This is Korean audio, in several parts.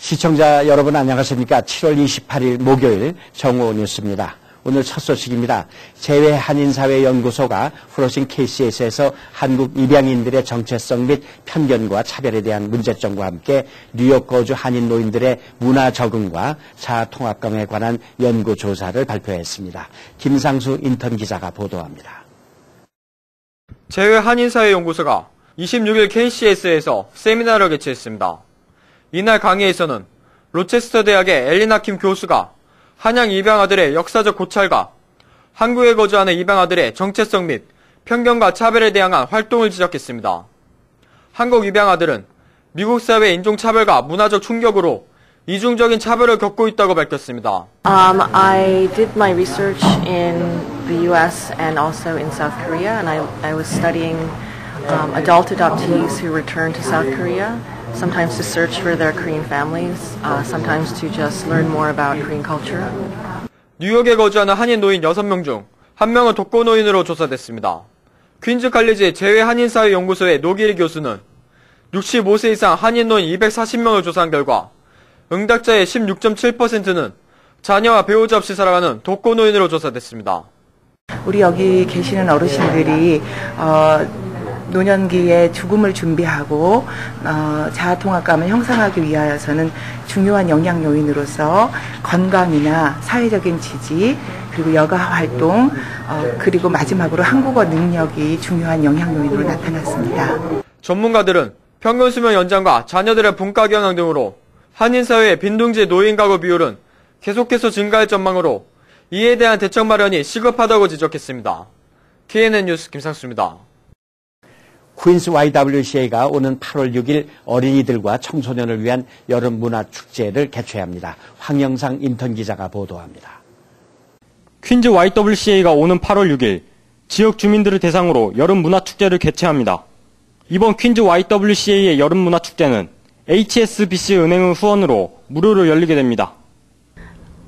시청자 여러분 안녕하십니까? 7월 28일 목요일 정오 뉴스입니다. 오늘 첫 소식입니다. 재외한인사회연구소가 플러싱 KCS에서 한국 입양인들의 정체성 및 편견과 차별에 대한 문제점과 함께 뉴욕 거주 한인 노인들의 문화 적응과 자아 통합감에 관한 연구조사를 발표했습니다. 김상수 인턴 기자가 보도합니다. 재외한인사회연구소가 26일 KCS에서 세미나를 개최했습니다. 이날 강의에서는 로체스터 대학의 엘리나 킴 교수가 한양 입양아들의 역사적 고찰과 한국에 거주하는 입양아들의 정체성 및 편견과 차별에 대항한 활동을 지적했습니다. 한국 입양아들은 미국 사회의 인종차별과 문화적 충격으로 이중적인 차별을 겪고 있다고 밝혔습니다. I did my research in the US and also in South Korea, and I was studying adult adoptees who returned to South Korea. Sometimes to search for their Korean families, sometimes to just learn more about Korean culture. 뉴욕에 거주하는 한인 노인 6명 중 1명은 독거 노인으로 조사됐습니다. 퀸즈 칼리지 재외한인사회연구소의 노기리 교수는 65세 이상 한인 노인 240명을 조사한 결과 응답자의 16.7%는 자녀와 배우자 없이 살아가는 독거 노인으로 조사됐습니다. 우리 여기 계시는 어르신들이 노년기에 죽음을 준비하고 자아통합감을 형성하기 위하여서는 중요한 영향 요인으로서 건강이나 사회적인 지지, 그리고 여가 활동, 그리고 마지막으로 한국어 능력이 중요한 영향 요인으로 나타났습니다. 전문가들은 평균 수명 연장과 자녀들의 분가 경향 등으로 한인사회의 빈둥지 노인 가구 비율은 계속해서 증가할 전망으로 이에 대한 대책 마련이 시급하다고 지적했습니다. KNN 뉴스 김상수입니다. 퀸스 YWCA가 오는 8월 6일 어린이들과 청소년을 위한 여름 문화 축제를 개최합니다. 황영상 인턴 기자가 보도합니다. 퀸즈 YWCA가 오는 8월 6일 지역 주민들을 대상으로 여름 문화 축제를 개최합니다. 이번 퀸즈 YWCA의 여름 문화 축제는 HSBC 은행의 후원으로 무료로 열리게 됩니다.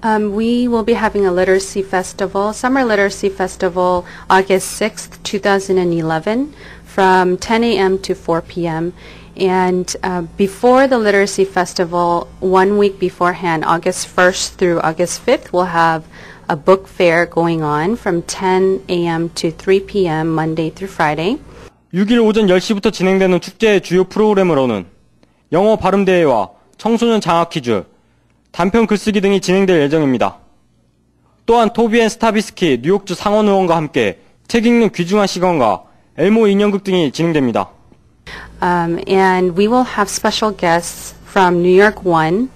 We will be having a literacy festival, summer literacy festival, August 6th, 2011, from 10 a.m. to 4 p.m. And before the literacy festival, 1 week beforehand, August 1st through August 5th, we'll have a book fair going on from 10 a.m. to 3 p.m. Monday through Friday. 6일 오전 10시부터 진행되는 축제의 주요 프로그램으로는 영어 발음 대회와 청소년 장학 퀴즈, 단편 글쓰기 등이 진행될 예정입니다. 또한 토비 앤 스타비스키 뉴욕주 상원 의원과 함께 책 읽는 귀중한 시간과 엘모 인형극 등이 진행됩니다. And we will have special guests from New York 1,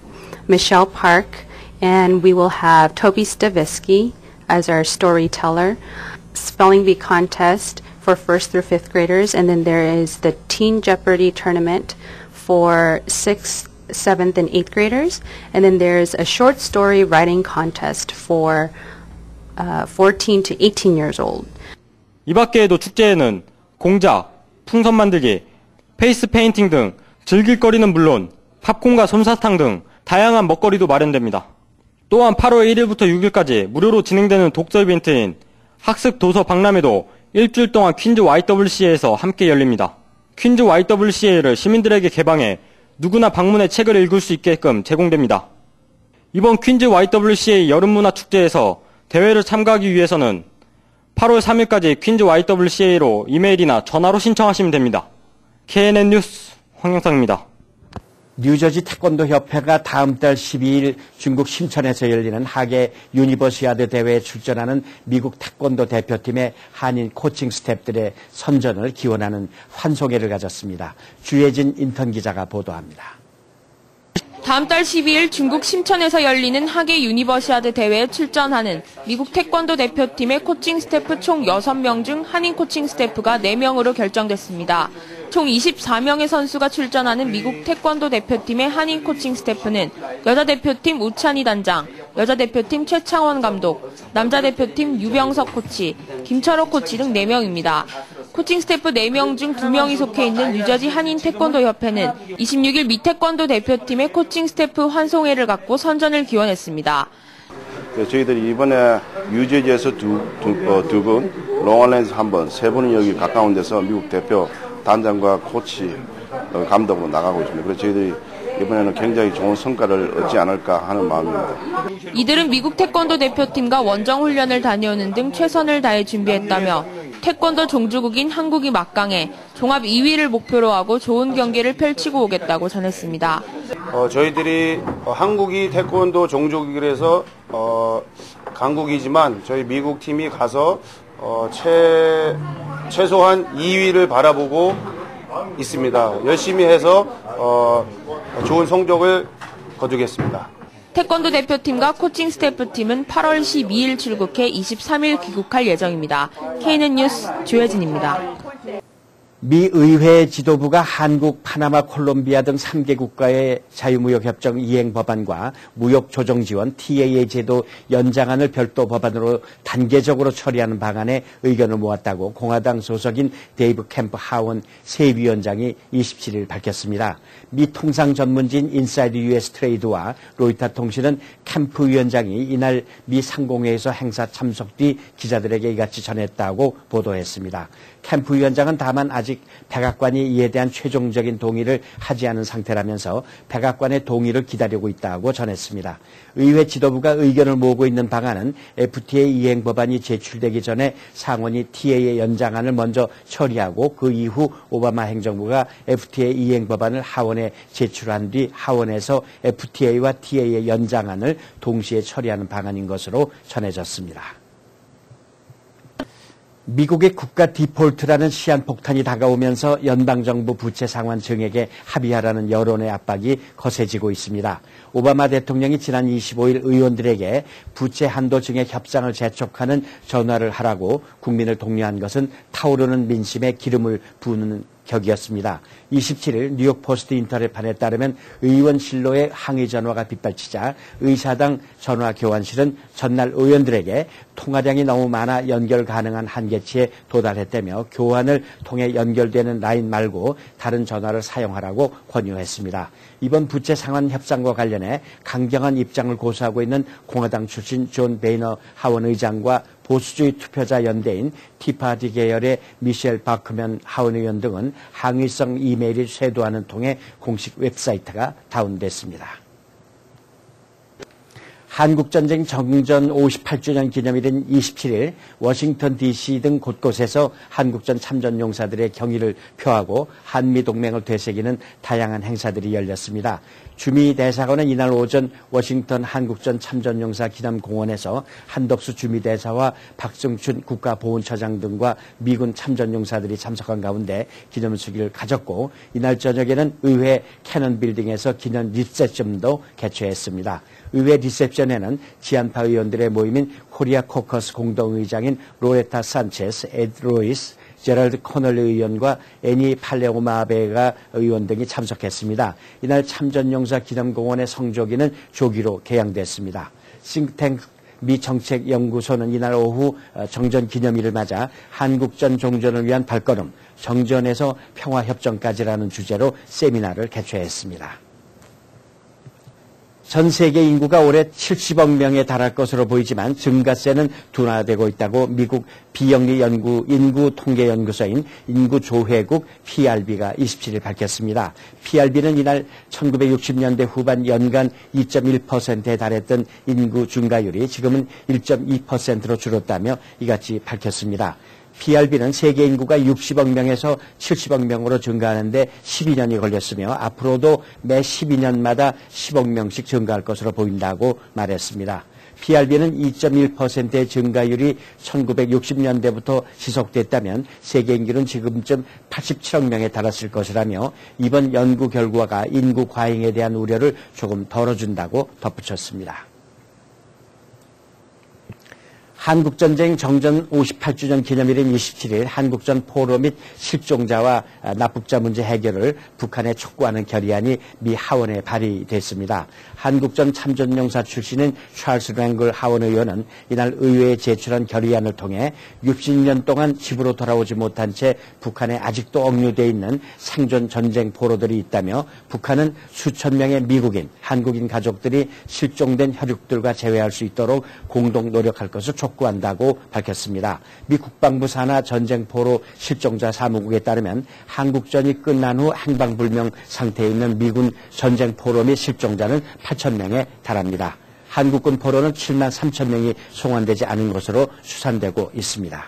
Michelle Park, and we will have Toby Stavisky as our storyteller, spelling bee contest for 1st through 5th graders, and then there is the Teen Jeopardy tournament for 6th, 7th, and 8th graders, and then there's a short story writing contest for 14 to 18 years old. 이 밖에도 축제에는 공작, 풍선 만들기, 페이스 페인팅 등 즐길 거리는 물론 팝콘과 솜사탕 등 다양한 먹거리도 마련됩니다. 또한 8월 1일부터 6일까지 무료로 진행되는 독서 이벤트인 학습 도서 박람회도 일주일 동안 퀸즈 YWCA에서 함께 열립니다. 퀸즈 YWCA를 시민들에게 개방해 누구나 방문해 책을 읽을 수 있게끔 제공됩니다. 이번 퀸즈 YWCA 여름문화축제에서 대회를 참가하기 위해서는 8월 3일까지 퀸즈 YWCA로 이메일이나 전화로 신청하시면 됩니다. KNN 뉴스 황영상입니다. 뉴저지 태권도 협회가 다음 달 12일 중국 심천에서 열리는 하계 유니버시아드 대회에 출전하는 미국 태권도 대표팀의 한인 코칭 스태프들의 선전을 기원하는 환송회를 가졌습니다. 주혜진 인턴 기자가 보도합니다. 다음 달 12일 중국 심천에서 열리는 하계 유니버시아드 대회에 출전하는 미국 태권도 대표팀의 코칭 스태프 총 6명 중 한인 코칭 스태프가 4명으로 결정됐습니다. 총 24명의 선수가 출전하는 미국 태권도 대표팀의 한인 코칭 스태프는 여자 대표팀 우찬희 단장, 여자 대표팀 최창원 감독, 남자 대표팀 유병석 코치, 김철호 코치 등 4명입니다. 코칭 스태프 4명 중 2명이 속해 있는 뉴저지 한인 태권도 협회는 26일 미 태권도 대표팀의 코칭 스태프 환송회를 갖고 선전을 기원했습니다. 저희들이 이번에 뉴저지에서 두 분, 롱아일랜드에서 한 분, 3분은 여기 가까운 데서 미국 대표 단장과 코치 감독으로 나가고 있습니다. 그래서 저희들이 이번에는 굉장히 좋은 성과를 얻지 않을까 하는 마음입니다. 이들은 미국 태권도 대표팀과 원정 훈련을 다녀오는 등 최선을 다해 준비했다며 태권도 종주국인 한국이 막강해 종합 2위를 목표로 하고 좋은 경기를 펼치고 오겠다고 전했습니다. 저희들이 한국이 태권도 종족이라서 강국이지만 저희 미국 팀이 가서 최소한 2위를 바라보고 있습니다. 열심히 해서 좋은 성적을 거두겠습니다. 태권도 대표팀과 코칭 스태프팀은 8월 12일 출국해 23일 귀국할 예정입니다. KNN 뉴스 조혜진입니다. 미 의회 지도부가 한국, 파나마, 콜롬비아 등 3개 국가의 자유무역협정 이행 법안과 무역조정지원 TAA 제도 연장안을 별도 법안으로 단계적으로 처리하는 방안에 의견을 모았다고 공화당 소속인 데이브 캠프 하원 세위원장이 27일 밝혔습니다. 미 통상 전문지인 인사이드 US 트레이드와 로이터 통신은 캠프 위원장이 이날 미 상공회에서 행사 참석 뒤 기자들에게 이같이 전했다고 보도했습니다. 캠프 위원장은 다만 아직 백악관이 이에 대한 최종적인 동의를 하지 않은 상태라면서 백악관의 동의를 기다리고 있다고 전했습니다. 의회 지도부가 의견을 모으고 있는 방안은 FTA 이행 법안이 제출되기 전에 상원이 TAA 연장안을 먼저 처리하고 그 이후 오바마 행정부가 FTA 이행 법안을 하원에 제출한 뒤 하원에서 FTA와 TAA 연장안을 동시에 처리하는 방안인 것으로 전해졌습니다. 미국의 국가 디폴트라는 시한폭탄이 다가오면서 연방정부 부채 상환 증액에 합의하라는 여론의 압박이 거세지고 있습니다. 오바마 대통령이 지난 25일 의원들에게 부채 한도 증액 협상을 재촉하는 전화를 하라고 국민을 독려한 것은 타오르는 민심에 기름을 부는 격이었습니다. 27일 뉴욕 포스트 인터넷판에 따르면 의원실로의 항의 전화가 빗발치자 의사당 전화 교환실은 전날 의원들에게 통화량이 너무 많아 연결 가능한 한계치에 도달했다며 교환을 통해 연결되는 라인 말고 다른 전화를 사용하라고 권유했습니다. 이번 부채 상환 협상과 관련해 강경한 입장을 고수하고 있는 공화당 출신 존 베이너 하원 의장과 보수주의 투표자 연대인 티파티 계열의 미셸 바크먼 하원 의원 등은 항의성 이메일이 쇄도하는 통해 공식 웹사이트가 다운됐습니다. 한국전쟁 정전 58주년 기념일인 27일 워싱턴 DC 등 곳곳에서 한국전 참전용사들의 경의를 표하고 한미동맹을 되새기는 다양한 행사들이 열렸습니다. 주미대사관은 이날 오전 워싱턴 한국전 참전용사 기념공원에서 한덕수 주미대사와 박승춘 국가보훈처장 등과 미군 참전용사들이 참석한 가운데 기념수기를 가졌고 이날 저녁에는 의회 캐논 빌딩에서 기념 리셉션도 개최했습니다. 의회 리셉션에는 지한파 의원들의 모임인 코리아 코커스 공동의장인 로레타 산체스, 에드 로이스, 제럴드 코널리 의원과 애니 팔레오마베가 의원 등이 참석했습니다. 이날 참전용사 기념공원의 성조기는 조기로 개양됐습니다. 싱크탱크 미 정책연구소는 이날 오후 정전 기념일을 맞아 한국전 종전을 위한 발걸음, 정전에서 평화협정까지라는 주제로 세미나를 개최했습니다. 전 세계 인구가 올해 70억 명에 달할 것으로 보이지만 증가세는 둔화되고 있다고 미국 비영리 인구 통계 연구소인 인구조회국 PRB가 27일 밝혔습니다. PRB는 이날 1960년대 후반 연간 2.1%에 달했던 인구 증가율이 지금은 1.2%로 줄었다며 이같이 밝혔습니다. PRB는 세계 인구가 60억 명에서 70억 명으로 증가하는데 12년이 걸렸으며 앞으로도 매 12년마다 10억 명씩 증가할 것으로 보인다고 말했습니다. PRB는 2.1%의 증가율이 1960년대부터 지속됐다면 세계 인구는 지금쯤 87억 명에 달했을 것이라며 이번 연구 결과가 인구 과잉에 대한 우려를 조금 덜어준다고 덧붙였습니다. 한국전쟁 정전 58주년 기념일인 27일 한국전 포로 및 실종자와 납북자 문제 해결을 북한에 촉구하는 결의안이 미 하원에 발의됐습니다. 한국전 참전용사 출신인 찰스 랭글 하원 의원은 이날 의회에 제출한 결의안을 통해 60년 동안 집으로 돌아오지 못한 채 북한에 아직도 억류돼 있는 생존 전쟁 포로들이 있다며 북한은 수천 명의 미국인, 한국인 가족들이 실종된 혈육들과 재회할 수 있도록 공동 노력할 것을 촉구했습니다. 촉구한다고 밝혔습니다. 미 국방부 산하 전쟁포로 실종자 사무국에 따르면 한국전이 끝난 후 행방불명 상태에 있는 미군 전쟁포로 및 실종자는 8,000명에 달합니다. 한국군 포로는 7만 3천 명이 송환되지 않은 것으로 추산되고 있습니다.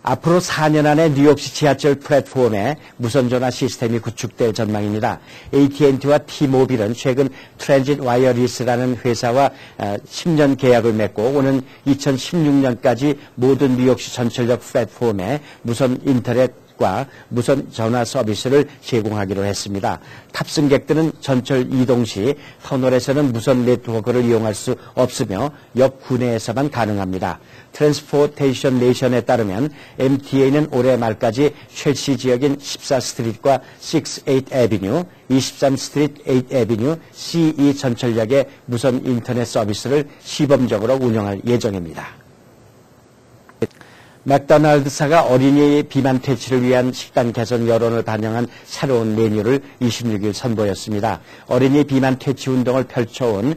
앞으로 4년 안에 뉴욕시 지하철 플랫폼에 무선전화 시스템이 구축될 전망입니다. AT&T와 T-모빌은 최근 트랜짓 와이어리스라는 회사와 10년 계약을 맺고 오는 2016년까지 모든 뉴욕시 전철역 플랫폼에 무선 인터넷과 무선 전화 서비스를 제공하기로 했습니다. 탑승객들은 전철 이동 시 터널에서는 무선 네트워크를 이용할 수 없으며 역 구내에서만 가능합니다. 트랜스포테이션 네이션에 따르면 MTA는 올해 말까지 첼시 지역인 14스트리트과 68 애비뉴, 23스트리트 8 애비뉴, CE 전철역의 무선 인터넷 서비스를 시범적으로 운영할 예정입니다. 맥도날드사가 어린이 비만 퇴치를 위한 식단 개선 여론을 반영한 새로운 메뉴를 26일 선보였습니다. 어린이 비만 퇴치 운동을 펼쳐온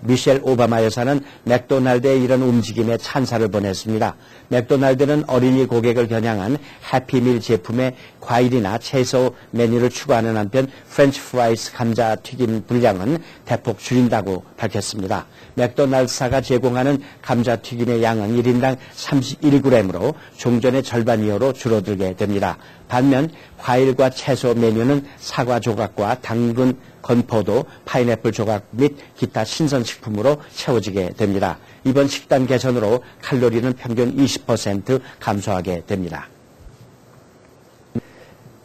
미셸 오바마 여사는 맥도날드의 이런 움직임에 찬사를 보냈습니다. 맥도날드는 어린이 고객을 겨냥한 해피밀 제품에 과일이나 채소 메뉴를 추가하는 한편 프렌치 프라이스 감자튀김 분량은 대폭 줄인다고 밝혔습니다. 맥도날드사가 제공하는 감자튀김의 양은 1인당 31g으로 종전의 절반 이하로 줄어들게 됩니다. 반면 과일과 채소 메뉴는 사과 조각과 당근, 건포도, 파인애플 조각 및 기타 신선식품으로 채워지게 됩니다. 이번 식단 개선으로 칼로리는 평균 20% 감소하게 됩니다.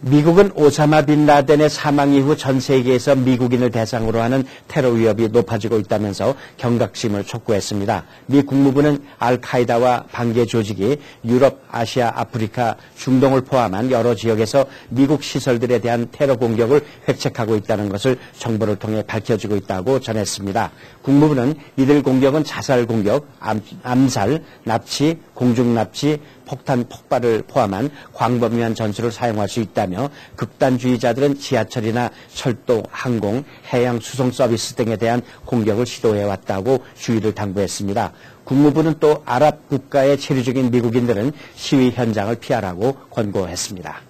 미국은 오사마 빈 라덴의 사망 이후 전 세계에서 미국인을 대상으로 하는 테러 위협이 높아지고 있다면서 경각심을 촉구했습니다. 미 국무부는 알카이다와 반개 조직이 유럽, 아시아, 아프리카, 중동을 포함한 여러 지역에서 미국 시설들에 대한 테러 공격을 획책하고 있다는 것을 정보를 통해 밝혀지고 있다고 전했습니다. 국무부는 이들 공격은 자살 공격, 암살, 납치, 공중 납치, 폭탄 폭발을 포함한 광범위한 전술을 사용할 수 있다며 극단주의자들은 지하철이나 철도, 항공, 해양 수송 서비스 등에 대한 공격을 시도해왔다고 주의를 당부했습니다. 국무부는 또 아랍 국가에 체류 중인 미국인들은 시위 현장을 피하라고 권고했습니다.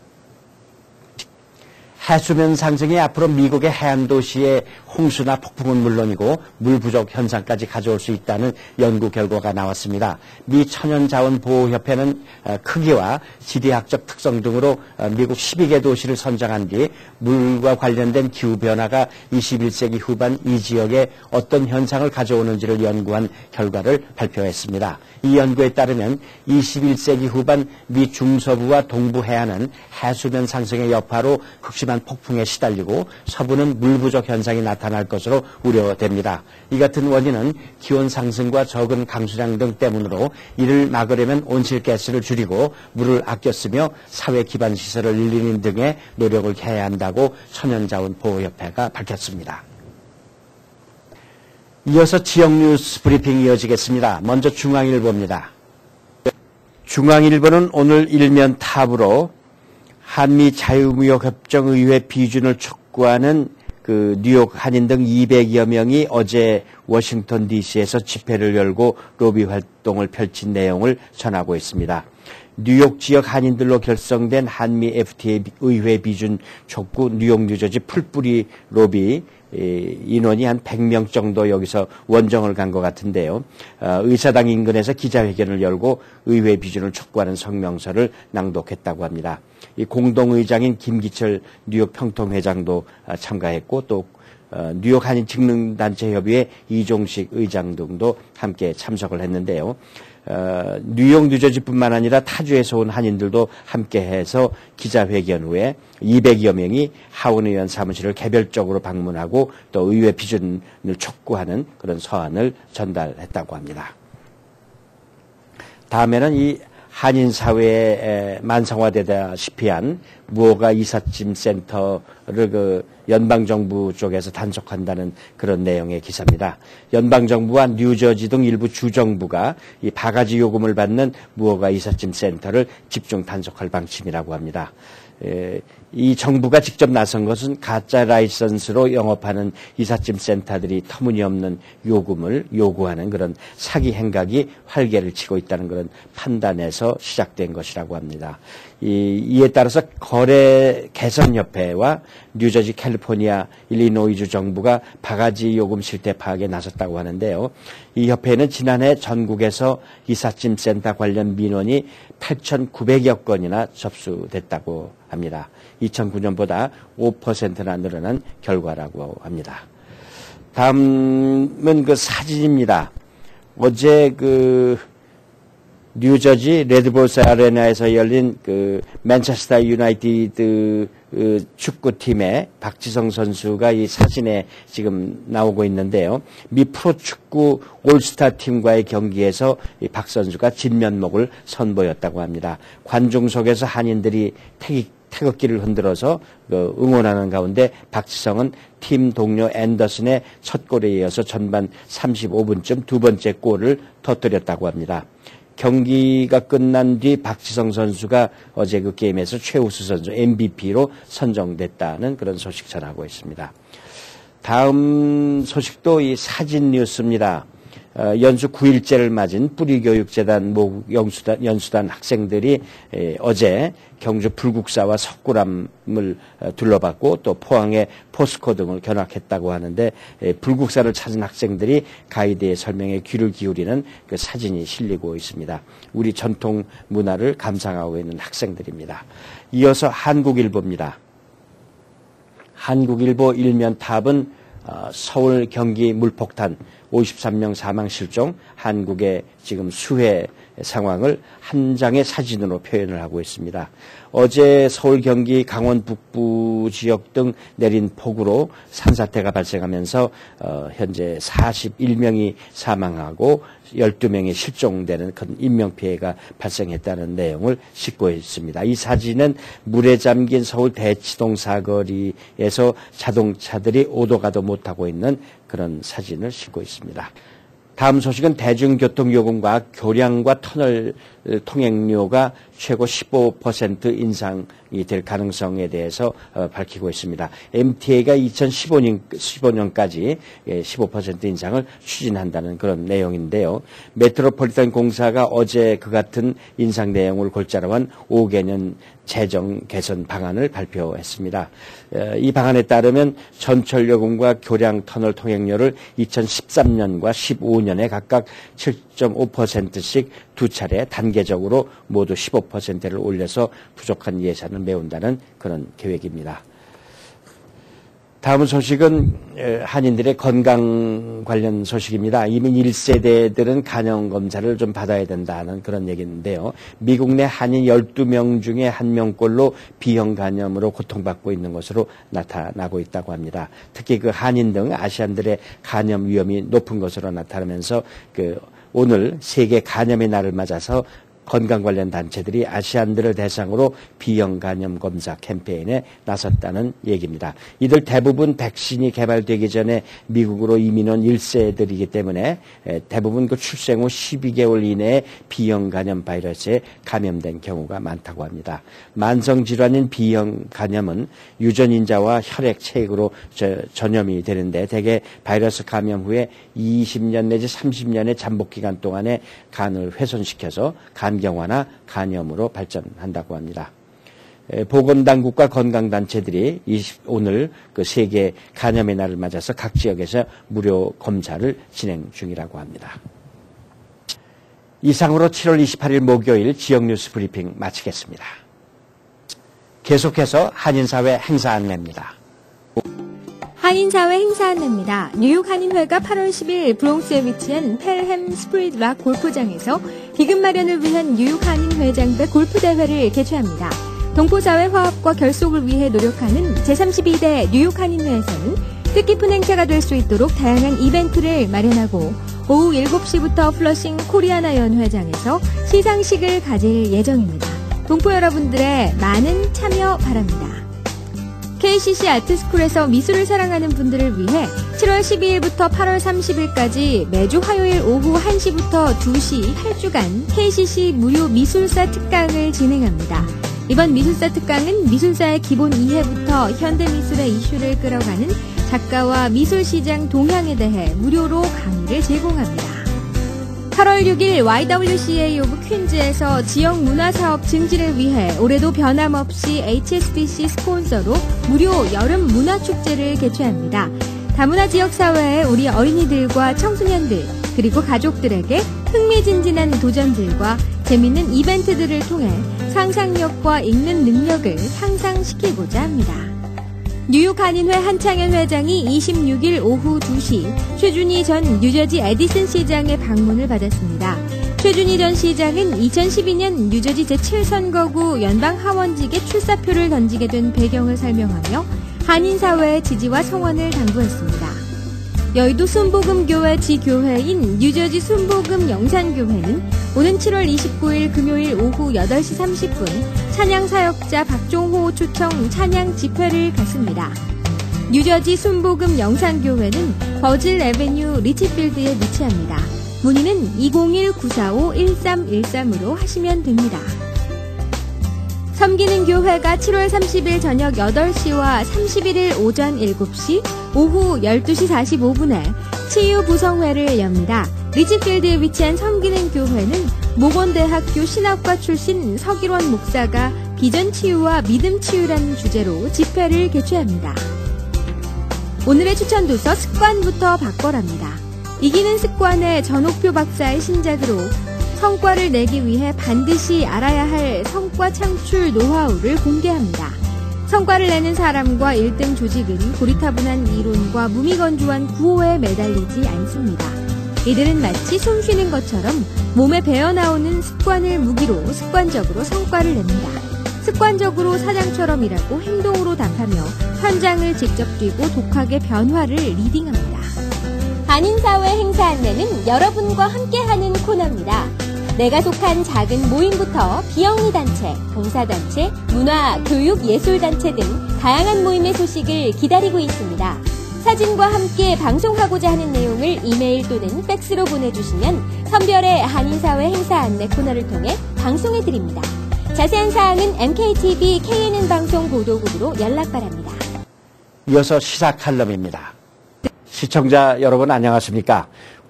해수면 상승이 앞으로 미국의 해안 도시의 홍수나 폭풍은 물론이고 물 부족 현상까지 가져올 수 있다는 연구 결과가 나왔습니다. 미 천연자원보호협회는 크기와 지리학적 특성 등으로 미국 12개 도시를 선정한 뒤 물과 관련된 기후변화가 21세기 후반 이 지역에 어떤 현상을 가져오는지를 연구한 결과를 발표했습니다. 이 연구에 따르면 21세기 후반 미 중서부와 동부 해안은 해수면 상승의 여파로 극심한 폭풍에 시달리고 서부는 물 부족 현상이 나타날 것으로 우려됩니다. 이 같은 원인은 기온 상승과 적은 강수량 등 때문으로 이를 막으려면 온실가스를 줄이고 물을 아껴 쓰며 사회 기반 시설을 늘리는 등의 노력을 해야 한다고 천연자원보호협회가 밝혔습니다. 이어서 지역 뉴스 브리핑 이어지겠습니다. 먼저 중앙일보입니다. 중앙일보는 오늘 일면 탑으로 한미 자유무역협정의회 비준을 촉구하는 뉴욕 한인 등 200여 명이 어제 워싱턴 DC에서 집회를 열고 로비 활동을 펼친 내용을 전하고 있습니다. 뉴욕 지역 한인들로 결성된 한미 FTA 의회 비준 촉구 뉴욕 뉴저지 풀뿌리 로비 인원이 한 100명 정도 여기서 원정을 간 것 같은데요. 의사당 인근에서 기자회견을 열고 의회 비준을 촉구하는 성명서를 낭독했다고 합니다. 이 공동의장인 김기철 뉴욕 평통회장도 참가했고 또 뉴욕 한인 직능단체협의회 이종식 의장 등도 함께 참석을 했는데요. 뉴욕 뉴저지뿐만 아니라 타주에서 온 한인들도 함께해서 기자회견 후에 200여 명이 하원 의원 사무실을 개별적으로 방문하고 또 의회 비준을 촉구하는 그런 서한을 전달했다고 합니다. 다음에는 이 한인 사회에 만성화되다시피 한 무허가 이삿짐 센터를 연방정부 쪽에서 단속한다는 그런 내용의 기사입니다. 연방정부와 뉴저지 등 일부 주정부가 이 바가지 요금을 받는 무허가 이삿짐 센터를 집중 단속할 방침이라고 합니다. 이 정부가 직접 나선 것은 가짜 라이선스로 영업하는 이삿짐 센터들이 터무니없는 요금을 요구하는 그런 사기 행각이 활개를 치고 있다는 그런 판단에서 시작된 것이라고 합니다. 이에 따라서 거래 개선협회와 뉴저지, 캘리포니아, 일리노이주 정부가 바가지 요금 실태 파악에 나섰다고 하는데요. 이 협회는 지난해 전국에서 이삿짐 센터 관련 민원이 8,900여 건이나 접수됐다고 합니다. 2009년보다 5%나 늘어난 결과라고 합니다. 다음은 그 사진입니다. 어제 뉴저지 레드볼스 아레나에서 열린 맨체스터 유나이티드 축구팀의 박지성 선수가 이 사진에 지금 나오고 있는데요. 미 프로축구 올스타 팀과의 경기에서 이 박 선수가 진면목을 선보였다고 합니다. 관중 속에서 한인들이 태극기를 흔들어서 응원하는 가운데 박지성은 팀 동료 앤더슨의 첫 골에 이어서 전반 35분쯤 두 번째 골을 터뜨렸다고 합니다. 경기가 끝난 뒤 박지성 선수가 어제 그 게임에서 최우수 선수 MVP로 선정됐다는 그런 소식 전하고 있습니다. 다음 소식도 이 사진 뉴스입니다. 연수 9일째를 맞은 뿌리교육재단 연수단 학생들이 어제 경주 불국사와 석굴암을 둘러봤고 또 포항의 포스코 등을 견학했다고 하는데 불국사를 찾은 학생들이 가이드의 설명에 귀를 기울이는 그 사진이 실리고 있습니다. 우리 전통 문화를 감상하고 있는 학생들입니다. 이어서 한국일보입니다. 한국일보 일면 탑은 서울 경기 물폭탄 53명 사망 실종, 한국의 지금 수해 상황을 한 장의 사진으로 표현을 하고 있습니다. 어제 서울, 경기, 강원 북부 지역 등 내린 폭우로 산사태가 발생하면서 현재 41명이 사망하고 12명이 실종되는 큰 인명피해가 발생했다는 내용을 싣고 있습니다. 이 사진은 물에 잠긴 서울 대치동 사거리에서 자동차들이 오도 가도 못하고 있는 그런 사진을 싣고 있습니다. 다음 소식은 대중교통요금과 교량과 터널 통행료가 최고 15% 인상이 될 가능성에 대해서 밝히고 있습니다. MTA가 2015년까지 15% 인상을 추진한다는 그런 내용인데요. 메트로폴리탄 공사가 어제 그 같은 인상 내용을 골자로 한 5개년 재정 개선 방안을 발표했습니다. 이 방안에 따르면 전철요금과 교량 터널 통행료를 2013년과 15년에 각각 7.5%씩 두 차례 단계적으로 모두 15%를 올려서 부족한 예산을 메운다는 그런 계획입니다. 다음 소식은 한인들의 건강 관련 소식입니다. 이미 1세대들은 간염 검사를 좀 받아야 된다는 그런 얘기인데요. 미국 내 한인 12명 중에 1명꼴로 B형 간염으로 고통받고 있는 것으로 나타나고 있다고 합니다. 특히 그 한인 등 아시안들의 간염 위험이 높은 것으로 나타나면서 오늘 세계 간염의 날을 맞아서 건강 관련 단체들이 아시안들을 대상으로 B형 간염 검사 캠페인에 나섰다는 얘기입니다. 이들 대부분 백신이 개발되기 전에 미국으로 이민 온 1세들이기 때문에 대부분 그 출생 후 12개월 이내에 B형 간염 바이러스에 감염된 경우가 많다고 합니다. 만성 질환인 B형 간염은 유전인자와 혈액 체액으로 전염이 되는데 대개 바이러스 감염 후에 20년 내지 30년의 잠복 기간 동안에 간을 훼손시켜서 간경화나 간염으로 발전한다고 합니다. 보건당국과 건강단체들이 오늘 그 세계 간염의 날을 맞아서 각 지역에서 무료 검사를 진행 중이라고 합니다. 이상으로 7월 28일 목요일 지역뉴스 브리핑 마치겠습니다. 계속해서 한인사회 행사 안내입니다. 한인사회 행사 안내입니다. 뉴욕 한인회가 8월 10일 브롱스에 위치한 펠햄 스프리드락 골프장에서 기금 마련을 위한 뉴욕 한인회장배 골프대회를 개최합니다. 동포사회 화합과 결속을 위해 노력하는 제32대 뉴욕 한인회에서는 뜻깊은 행사가 될 수 있도록 다양한 이벤트를 마련하고 오후 7시부터 플러싱 코리아나 연회장에서 시상식을 가질 예정입니다. 동포 여러분들의 많은 참여 바랍니다. KCC 아트스쿨에서 미술을 사랑하는 분들을 위해 7월 12일부터 8월 30일까지 매주 화요일 오후 1시부터 2시 8주간 KCC 무료 미술사 특강을 진행합니다. 이번 미술사 특강은 미술사의 기본 이해부터 현대미술의 이슈를 끌어가는 작가와 미술시장 동향에 대해 무료로 강의를 제공합니다. 8월 6일 YWCA 오브 퀸즈에서 지역 문화사업 증진을 위해 올해도 변함없이 HSBC 스폰서로 무료 여름 문화축제를 개최합니다. 다문화 지역사회의 우리 어린이들과 청소년들 그리고 가족들에게 흥미진진한 도전들과 재밌는 이벤트들을 통해 상상력과 읽는 능력을 향상시키고자 합니다. 뉴욕 한인회 한창현 회장이 26일 오후 2시 최준희 전 뉴저지 에디슨 시장의 방문을 받았습니다. 최준희 전 시장은 2012년 뉴저지 제7선거구 연방하원직에 출사표를 던지게 된 배경을 설명하며 한인사회의 지지와 성원을 당부했습니다. 여의도 순복음교회 지교회인 뉴저지 순복음 영산교회는 오는 7월 29일 금요일 오후 8시 30분 찬양사역자 박종호 초청 찬양 집회를 갖습니다. 뉴저지 순복음 영산교회는 버즐 애베뉴 리치필드에 위치합니다. 문의는 201-945-1313으로 하시면 됩니다. 섬기는 교회가 7월 30일 저녁 8시와 31일 오전 7시, 오후 12시 45분에 치유 부성회를 엽니다. 리치필드에 위치한 섬기는 교회는 모건대학교 신학과 출신 서길원 목사가 비전 치유와 믿음 치유라는 주제로 집회를 개최합니다. 오늘의 추천 도서 습관부터 바꿔랍니다. 이기는 습관의 전옥표 박사의 신작으로 성과를 내기 위해 반드시 알아야 할 성과 창출 노하우를 공개합니다. 성과를 내는 사람과 1등 조직은 고리타분한 이론과 무미건조한 구호에 매달리지 않습니다. 이들은 마치 숨 쉬는 것처럼 몸에 배어나오는 습관을 무기로 습관적으로 성과를 냅니다. 습관적으로 사장처럼 일하고 행동으로 답하며 현장을 직접 뛰고 독하게 변화를 리딩합니다. 한인사회 행사 안내는 여러분과 함께하는 코너입니다. 내가 속한 작은 모임부터 비영리 단체, 봉사단체, 문화, 교육, 예술단체 등 다양한 모임의 소식을 기다리고 있습니다. 사진과 함께 방송하고자 하는 내용을 이메일 또는 팩스로 보내주시면 선별의 한인사회 행사 안내 코너를 통해 방송해드립니다. 자세한 사항은 MKTV KNN 방송 보도국으로 연락 바랍니다. 이어서 시사 칼럼입니다. 시청자 여러분 안녕하십니까?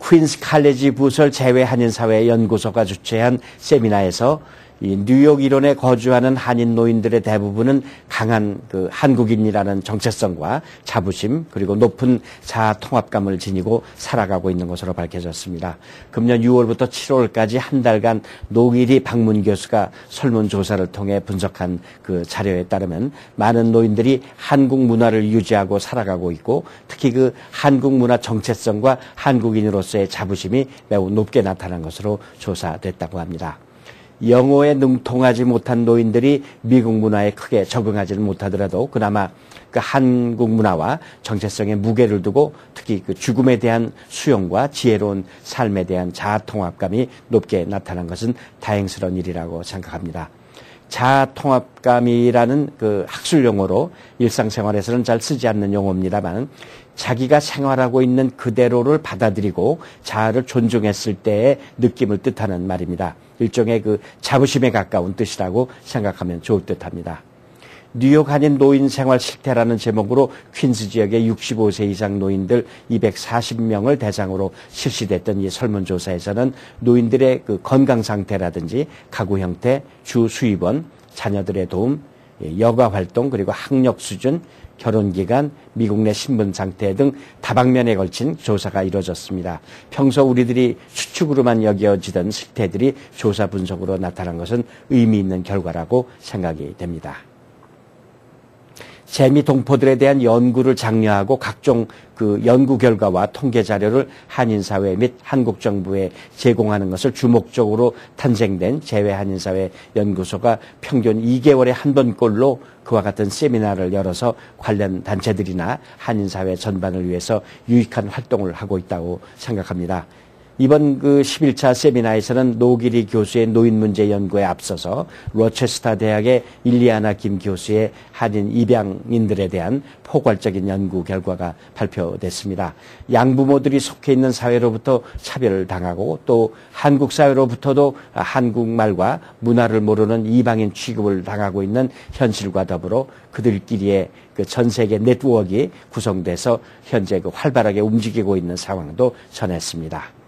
퀸스 칼리지 부설 재외 한인사회 연구소가 주최한 세미나에서 이 뉴욕 일원에 거주하는 한인 노인들의 대부분은 강한 그 한국인이라는 정체성과 자부심 그리고 높은 자아 통합감을 지니고 살아가고 있는 것으로 밝혀졌습니다. 금년 6월부터 7월까지 한 달간 노길이 박문 교수가 설문조사를 통해 분석한 그 자료에 따르면 많은 노인들이 한국 문화를 유지하고 살아가고 있고 특히 그 한국 문화 정체성과 한국인으로서의 자부심이 매우 높게 나타난 것으로 조사됐다고 합니다. 영어에 능통하지 못한 노인들이 미국 문화에 크게 적응하지는 못하더라도 그나마 그 한국 문화와 정체성의 무게를 두고 특히 그 죽음에 대한 수용과 지혜로운 삶에 대한 자아 통합감이 높게 나타난 것은 다행스러운 일이라고 생각합니다. 자아 통합감이라는 그 학술 용어로 일상생활에서는 잘 쓰지 않는 용어입니다만 자기가 생활하고 있는 그대로를 받아들이고 자아를 존중했을 때의 느낌을 뜻하는 말입니다. 일종의 그 자부심에 가까운 뜻이라고 생각하면 좋을 듯합니다. 뉴욕 한인 노인 생활 실태라는 제목으로 퀸스 지역의 65세 이상 노인들 240명을 대상으로 실시됐던 이 설문조사에서는 노인들의 그 건강 상태라든지 가구 형태, 주 수입원, 자녀들의 도움, 여가 활동 그리고 학력 수준, 결혼 기간, 미국 내 신분 상태 등 다방면에 걸친 조사가 이루어졌습니다. 평소 우리들이 추측으로만 여겨지던 실태들이 조사 분석으로 나타난 것은 의미 있는 결과라고 생각이 됩니다. 재미 동포들에 대한 연구를 장려하고 각종 그 연구 결과와 통계 자료를 한인사회 및 한국 정부에 제공하는 것을 주목적으로 탄생된 재외 한인사회 연구소가 평균 2개월에 한 번꼴로 그와 같은 세미나를 열어서 관련 단체들이나 한인사회 전반을 위해서 유익한 활동을 하고 있다고 생각합니다. 이번 그 11차 세미나에서는 노길이 교수의 노인 문제 연구에 앞서서 로체스터 대학의 일리아나 김 교수의 한인 입양인들에 대한 포괄적인 연구 결과가 발표됐습니다. 양부모들이 속해 있는 사회로부터 차별을 당하고 또 한국 사회로부터도 한국말과 문화를 모르는 이방인 취급을 당하고 있는 현실과 더불어 그들끼리의 그 전 세계 네트워크가 구성돼서 현재 그 활발하게 움직이고 있는 상황도 전했습니다.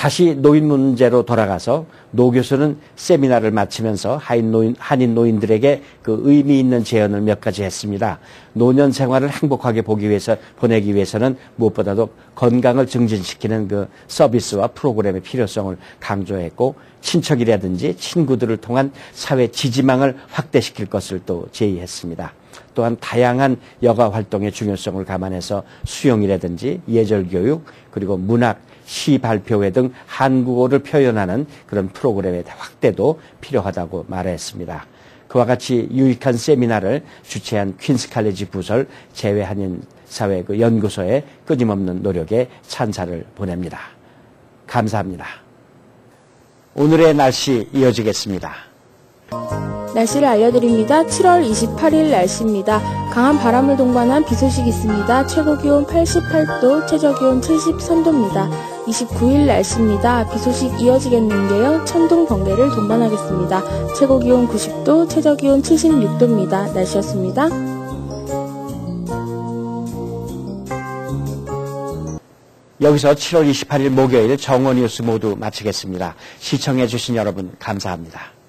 다시 노인 문제로 돌아가서 노 교수는 세미나를 마치면서 한인 노인들에게 그 의미 있는 제언을 몇 가지 했습니다. 노년 생활을 행복하게 보내기 위해서는 무엇보다도 건강을 증진시키는 그 서비스와 프로그램의 필요성을 강조했고 친척이라든지 친구들을 통한 사회 지지망을 확대시킬 것을 또 제의했습니다. 또한 다양한 여가 활동의 중요성을 감안해서 수영이라든지 예절교육 그리고 문학, 시 발표회 등 한국어를 표현하는 그런 프로그램의 확대도 필요하다고 말했습니다. 그와 같이 유익한 세미나를 주최한 퀸스 칼리지 부설 재외한인 사회 그 연구소의 끊임없는 노력에 찬사를 보냅니다. 감사합니다. 오늘의 날씨 이어지겠습니다. 날씨를 알려드립니다. 7월 28일 날씨입니다. 강한 바람을 동반한 비 소식이 있습니다. 최고기온 88도, 최저기온 73도입니다. 29일 날씨입니다. 비 소식 이어지겠는데요. 천둥, 번개를 동반하겠습니다. 최고기온 90도, 최저기온 76도입니다. 날씨였습니다. 여기서 7월 28일 목요일 정오 뉴스 모두 마치겠습니다. 시청해 주신 여러분 감사합니다.